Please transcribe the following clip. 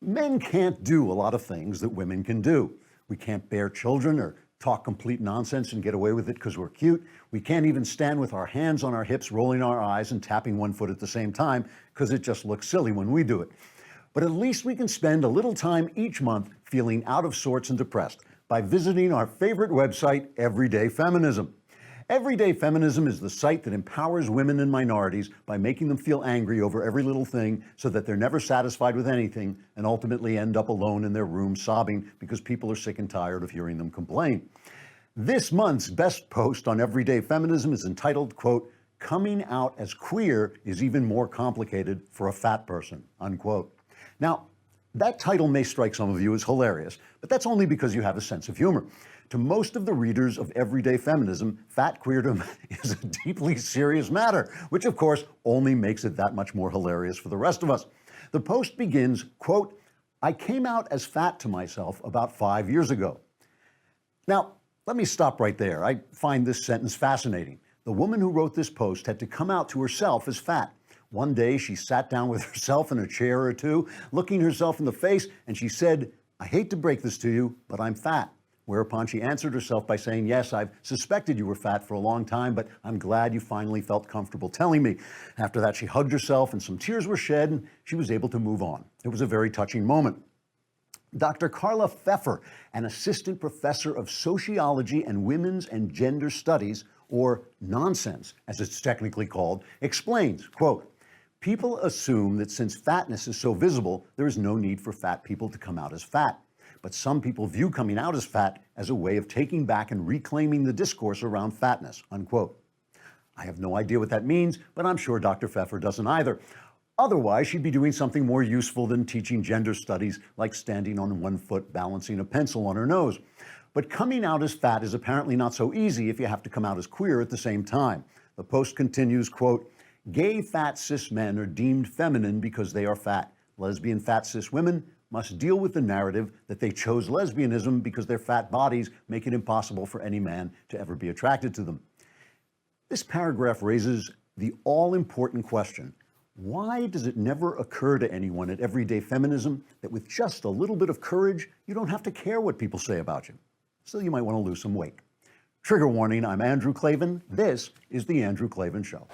Men can't do a lot of things that women can do. We can't bear children or talk complete nonsense and get away with it because we're cute. We can't even stand with our hands on our hips, rolling our eyes and tapping one foot at the same time because it just looks silly when we do it. But at least we can spend a little time each month feeling out of sorts and depressed by visiting our favorite website, Everyday Feminism. Everyday Feminism is the site that empowers women and minorities by making them feel angry over every little thing so that they're never satisfied with anything and ultimately end up alone in their room sobbing because people are sick and tired of hearing them complain. This month's best post on Everyday Feminism is entitled, quote, "Coming out as queer is even more complicated for a fat person," unquote. Now, that title may strike some of you as hilarious, but that's only because you have a sense of humor. To most of the readers of Everyday Feminism, fat queerdom is a deeply serious matter, which of course only makes it that much more hilarious for the rest of us. The post begins, quote, "I came out as fat to myself about 5 years ago." Now, let me stop right there. I find this sentence fascinating. The woman who wrote this post had to come out to herself as fat. One day she sat down with herself in a chair or two, looking herself in the face, and she said, "I hate to break this to you, but I'm fat." Whereupon she answered herself by saying, "Yes, I've suspected you were fat for a long time, but I'm glad you finally felt comfortable telling me." After that, she hugged herself and some tears were shed and she was able to move on. It was a very touching moment. Dr. Carla Pfeffer, an assistant professor of sociology and women's and gender studies, or nonsense, as it's technically called, explains, quote, "People assume that since fatness is so visible, there is no need for fat people to come out as fat. But some people view coming out as fat as a way of taking back and reclaiming the discourse around fatness," unquote. I have no idea what that means, but I'm sure Dr. Pfeffer doesn't either. Otherwise, she'd be doing something more useful than teaching gender studies, like standing on one foot balancing a pencil on her nose. But coming out as fat is apparently not so easy if you have to come out as queer at the same time. The post continues, quote, "Gay fat cis men are deemed feminine because they are fat. Lesbian fat cis women must deal with the narrative that they chose lesbianism because their fat bodies make it impossible for any man to ever be attracted to them." This paragraph raises the all-important question: why does it never occur to anyone at Everyday Feminism that with just a little bit of courage, you don't have to care what people say about you? Still, you might want to lose some weight. Trigger warning, I'm Andrew Klavan. This is The Andrew Klavan Show.